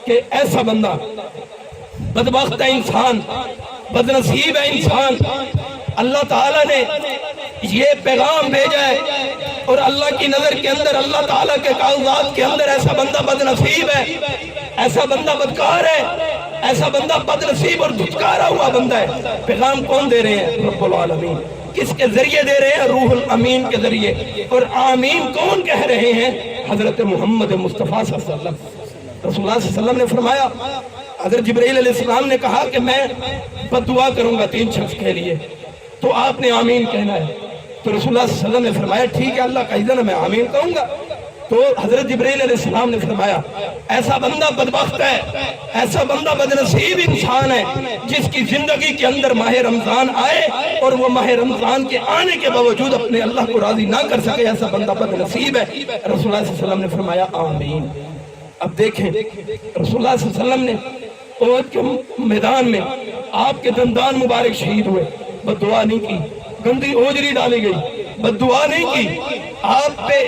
کہ ایسا بندہ بدبخت ہے انسان، بدنصیب ہے انسان، اللہ تعالیٰ نے یہ پیغام بھیجا ہے اور اللہ کی نظر کے اندر، اللہ تعالیٰ کے کاغذات کے اندر ایسا بندہ بدنصیب ہے، ایسا بندہ بدکار ہے، ایسا بندہ بدنصیب اور دھتکارا ہوا بندہ ہے۔ پیغام کون دے رہے ہیں؟ رب العالمین۔ کس کے ذریعے دے رہے ہیں؟ روح الامین کے ذریعے۔ اور آمین کون کہہ رہے ہیں؟ حضرت محمد مصطفیٰ صلی اللہ علیہ وسلم۔ رسول اللہ صلی اللہ علیہ وسلم نے فرمایا، حضرت جبرائیل علیہ السلام نے کہا کہ میں بد دعا کروں گا 3 شخص کے لیے، تو آپ نے آمین کہنا ہے۔ تو رسول اللہ صلی اللہ علیہ وسلم نے فرمایا ٹھیک ہے، اللہ کا اذن ہے، میں آمین کہوں گا۔ تو حضرت جبرائیل علیہ السلام نے فرمایا ایسا بندہ بدبخت ہے، ایسا بندہ بدنصیب انسان ہے جس کی زندگی کے اندر ماہ رمضان آئے اور وہ ماہ رمضان کے آنے کے باوجود اپنے اللہ کو راضی نہ کر سکے، ایسا بندہ بدنصیب ہے۔ رسول اللہ صلی اللہ علیہ وسلم نے فرمایا آمین۔ اب دیکھیں رسول اللہ صلی اللہ علیہ وسلم نے احد کے میدان میں آپ کے دندان مبارک شہید ہوئے، بد دعا نہیں کی، گندی اوجری ڈالی گئی، بد دعا نہیں کی، آپ پہ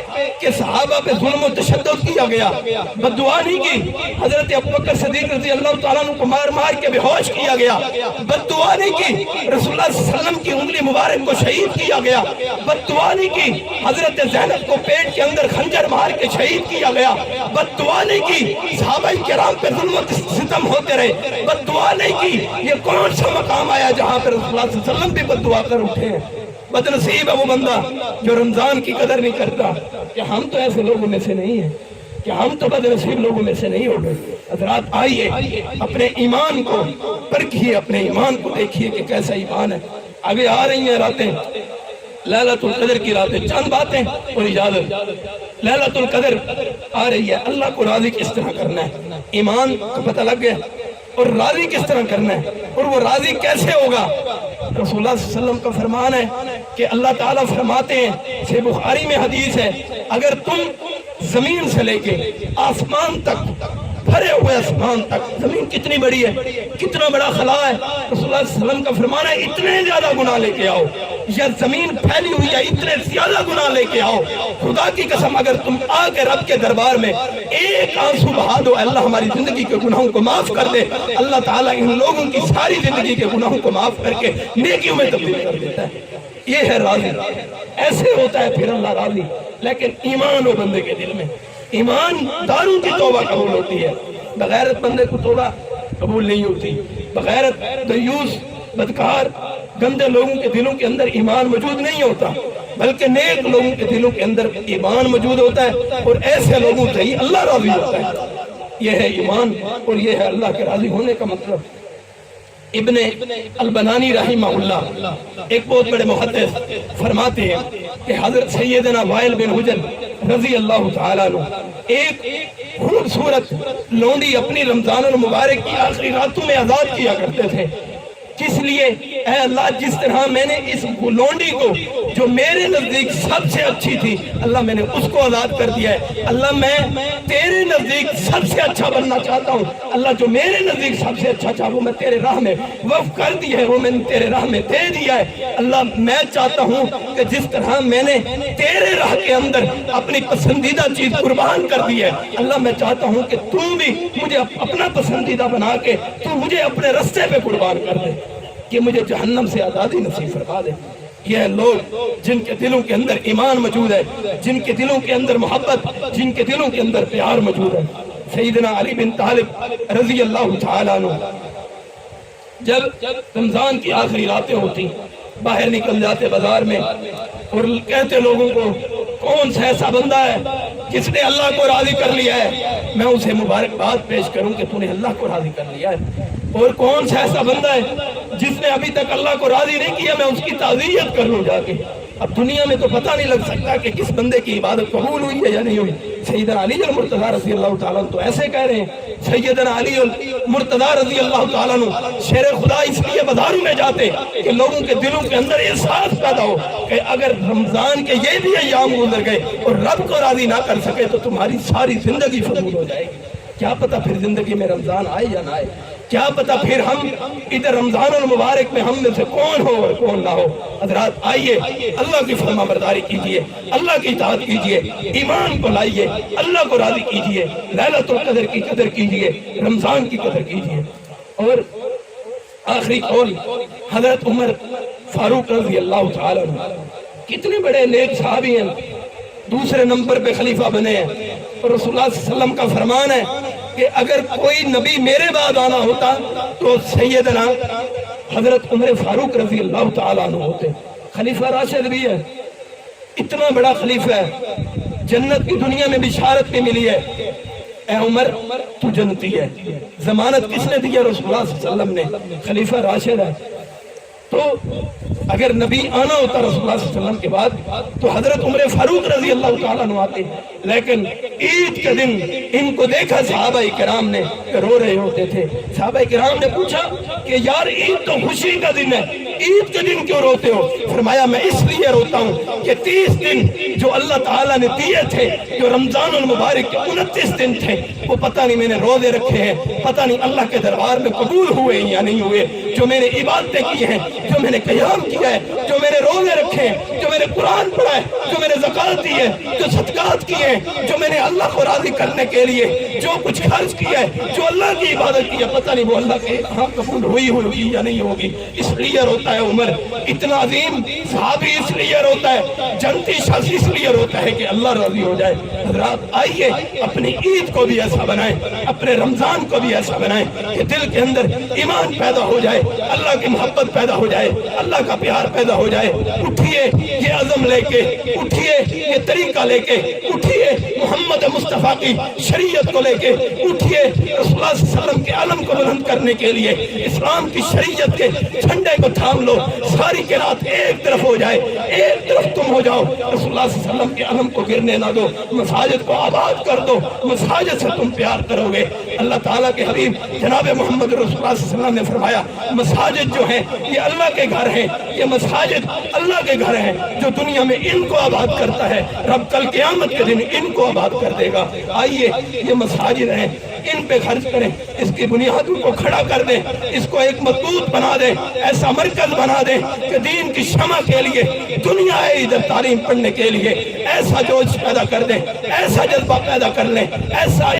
کہ صحابہ پہ ظلم و تشدد کیا گیا، بد دعا نہیں کی، حضرت ابوبکر صدیق رضی اللہ تعالیٰ عنہ کو مار مار کے بے ہوش کیا گیا، بد دعا نہیں کی، رسول اللہ صلی اللہ علیہ وسلم کی انگلی مبارک کو شہید کیا گیا، بد دعا نہیں کی، حضرت زینب کو پیٹ کے اندر خنجر مار کے شہید کیا گیا، بد دعا نہیں کی، صحابہ کرام پہ ظلم و ستم ہوتے رہے، بد دعا نہیں کی۔ یہ کون سا مقام آیا جہاں پہ رسول اللہ صلی اللہ علیہ وسلم بھی بد دعا کر اٹھے ہیں؟ بدنصیب ہے وہ بندہ جو رمضان کی قدر نہیں کرتا۔ کہ ہم تو ایسے لوگوں میں سے نہیں ہیں، کہ ہم تو بدنصیب لوگوں میں سے نہیں ہو گئے۔ حضرات آئیے اپنے ایمان کو پرکھیے، اپنے ایمان کو دیکھیے کہ کیسا ایمان ہے۔ آگے آ رہی ہیں راتیں، لیلۃ القدر کی راتیں، چند باتیں اور اجازت۔ لیلۃ القدر آ رہی ہے، اللہ کو راضی کس طرح کرنا ہے، ایمان کو پتہ لگ گیا، اور راضی کس طرح کرنا ہے، اور وہ راضی کیسے ہوگا۔ رسول اللہ صلی اللہ علیہ وسلم کا فرمان ہے کہ اللہ تعالیٰ فرماتے ہیں، صحیح بخاری میں حدیث ہے، اگر تم زمین سے لے کے آسمان تک، بھرے ہوئے آسمان تک، زمین کتنی بڑی ہے، کتنا بڑا خلا ہے، رسول اللہ صلی اللہ علیہ وسلم کا فرمان ہے اتنے زیادہ گناہ لے کے آؤ، یا زمین پھیلی ہوئی ہے اتنے زیادہ گناہ لے کے آؤ، خدا کی قسم اگر تم آ کے رب کے دربار میں ایک آنسو بہا دو، اللہ ہماری زندگی کے گناہوں کو معاف کر دے، اللہ تعالیٰ ان لوگوں کی ساری زندگی کے گناہوں کو معاف کر کے نیکیوں میں تبدیل کر دیتا ہے۔ یہ ہے راضی، ایسے ہوتا ہے پھر اللہ راضی۔ لیکن ایمان ہو بندے کے دل میں، ایمان داروں کی توبہ قبول ہوتی ہے، بغیرت بندے کو توبہ قبول نہیں ہوتی۔ بغیرت، دیوس، بدکار، گندے لوگوں کے دلوں کے اندر ایمان موجود نہیں ہوتا، بلکہ نیک لوگوں کے دلوں کے اندر ایمان موجود ہوتا ہے، اور ایسے لوگوں سے ہی اللہ راضی ہوتا ہے۔ یہ ہے ایمان اور یہ ہے اللہ کے راضی ہونے کا مطلب۔ ابن البنانی رحمہ اللہ ایک بہت بڑے محدث فرماتے ہیں کہ حضرت سیدنا وائل بن حجر رضی اللہ تعالیٰ عنہ ایک خوبصورت لونڈی اپنی رمضان المبارک کی آخری راتوں میں آزاد کیا کرتے تھے۔ کس لیے؟ اے اللہ جس طرح میں نے اس لونڈی کو جو میرے نزدیک سب سے اچھی تھی، اللہ میں نے اس کو آزاد کر دیا ہے۔ اللہ میں تیرے نزدیک سب سے اچھا بننا چاہتا ہوں، اللہ جو میرے نزدیک سب سے اچھا چاہتا ہوں میں تیرے راہ میں وقف کر دی ہے، وہ میں نے تیرے راہ میں دے دیا ہے۔ اللہ میں چاہتا ہوں کہ جس طرح میں نے تیرے راہ کے اندر اپنی پسندیدہ چیز قربان کر دی ہے، اللہ میں چاہتا ہوں کہ تم بھی مجھے اپنا پسندیدہ بنا کے تو مجھے اپنے رستے پہ قربان کر دے، کہ مجھے جہنم سے آزادی نصیب فرما دے۔ یہ لوگ جن کے دلوں کے اندر ایمان موجود ہے، جن کے دلوں کے اندر محبت، جن کے دلوں کے اندر پیار موجود ہے۔ سیدنا علی بن طالب رضی اللہ تعالیٰ عنہ جب رمضان کی آخری راتیں ہوتی، باہر نکل جاتے بازار میں اور کہتے لوگوں کو کون سا ایسا بندہ ہے جس نے اللہ کو راضی کر لیا ہے، میں اسے مبارکباد پیش کروں کہ تو نے اللہ کو راضی کر لیا ہے، اور کون سا ایسا بندہ ہے جس نے ابھی تک اللہ کو راضی نہیں کیا، میں اس کی تعزیت کر لوں جا کے۔ اب دنیا میں تو پتہ نہیں لگ سکتا کہ کس بندے کی عبادت قبول ہوئی ہے یا نہیں ہوئی۔ سیدنا علی المرتضیٰ رضی اللہ تعالیٰ عنہ تو ایسے کہہ رہے ہیں، سیدنا علی المرتضیٰ رضی اللہ تعالیٰ عنہ شیر خدا اس لیے بازاروں میں جاتے کہ لوگوں کے دلوں کے اندر احساس پیدا ہو کہ اگر رمضان کے یہ بھی ایام گزر گئے اور رب کو راضی نہ کر سکے تو تمہاری ساری زندگی فضول ہو جائے گی۔ کیا پتہ پھر زندگی میں رمضان آئے یا نہ آئے۔ کیا پتا پھر ہم ادھر رمضان المبارک میں ہم میں سے کون ہو اور کون نہ ہو۔ حضرات آئیے اللہ کی فرما برداری کیجئے، اللہ کی اطاعت کیجئے، ایمان کو لائیے، اللہ کو راضی کیجئے، لیلۃ القدر کی قدر کیجئے، رمضان کی قدر کیجئے۔ اور آخری قول حضرت عمر فاروق رضی اللہ تعالیٰ عنہ، کتنے بڑے نیک صحابی ہیں، دوسرے نمبر پہ خلیفہ بنے ہیں، اور رسول اللہ صلی اللہ علیہ وسلم کا فرمان ہے کہ اگر کوئی نبی میرے بعد آنا ہوتا تو سیدنا حضرت عمر فاروق رضی اللہ تعالیٰ عنہ ہوتے۔ خلیفہ راشد بھی ہے، اتنا بڑا خلیفہ ہے، جنت کی دنیا میں بشارت بھی ملی ہے، اے عمر تو جنتی ہے۔ ضمانت کس نے دی ہے؟ رسول اللہ صلی اللہ علیہ وسلم نے، خلیفہ راشد ہے۔ تو اگر نبی آنا ہوتا رسول اللہ صلی اللہ علیہ وسلم کے بعد تو حضرت عمر فاروق رضی اللہ تعالیٰ عنہ آتے، لیکن عید کے دن ان کو دیکھا صحابہ کرام نے رو رہے ہوتے تھے۔ صحابہ کرام نے پوچھا کہ یار عید تو خوشی کا دن ہے، عید کے دن کیوں روتے ہو؟ فرمایا میں اس لیے روتا ہوں کہ 30 دن جو اللہ تعالیٰ نے دیے تھے، جو رمضان المبارک کے 29 دن تھے، وہ پتہ نہیں میں نے روزے رکھے ہیں، پتہ نہیں اللہ کے دربار میں قبول ہوئے یا نہیں ہوئے، جو میں نے عبادتیں کی ہیں، جو میں نے قیام کیا ہے، جو میں نے روزے رکھے ہیں، جو میں نے قرآن پڑھا ہے، جو میں نے زکوٰۃ دی ہے، جو صدقات کیے ہیں، جو میں نے اللہ کو راضی کرنے کے لیے جو کچھ خرچ کیا ہے، جو اللہ کی عبادت کی ہے، پتہ نہیں وہ اللہ کے ہاں قبول ہوئی یا نہیں ہوگی۔ اس لیے روتا ہے عمر، اتنا عظیم صحابی اس لیے روتا ہے، جنتی شخص اس لیے روتا ہے کہ اللہ راضی ہو جائے۔ حضرات آئیے اپنی عید کو بھی ایسا بنائیں، اپنے رمضان کو بھی ایسا بنائیں کہ دل کے اندر ایمان پیدا ہو جائے، اللہ کی محبت پیدا ہو جائے، اللہ کا پیار پیدا ہو جائے۔ اٹھیے یہ عزم لے کے، اٹھیے یہ طریقہ لے کے، اٹھیے محمد مصطفیٰ کی شریعت کو لے کے، اٹھیے رسول اللہ صلی اللہ علیہ وسلم کے علم کو بلند کرنے کے لیے، اسلام کی شریعت کے جھنڈے کو تھام لو، ساری قرات ایک طرف ہو جائے، ایک طرف تم ہو جاؤ، رسول اللہ صلی اللہ علیہ وسلم کے علم کو گرنے نہ دو، مساجد کو آباد کر دو، مساجد سے تم پیار کرو گے۔ اللہ تعالیٰ کے حبیب جناب محمد رسول اللہ صلی اللہ علیہ وسلم نے فرمایا مساجد جو ہیں یہ اللہ کے گھر ہیں، یہ مساجد اللہ کے گھر ہیں، جو دنیا میں ان کو آباد کرتا ہے رب کل قیامت کے دن ان کو آباد کر دے گا۔ آئیے یہ مساجد ہیں، ان پہ خرچ کریں، اس کی بنیادوں کو کھڑا کر دیں، اس کو ایک مضبوط بنا دیں، ایسا مرکز بنا دیں کہ دین کی شمع کے لیے دنیا ہے ادھر تعلیم پڑھنے کے لیے ایسا جوش پیدا کر دیں، ایسا جذبہ پیدا کر لیں، ایسا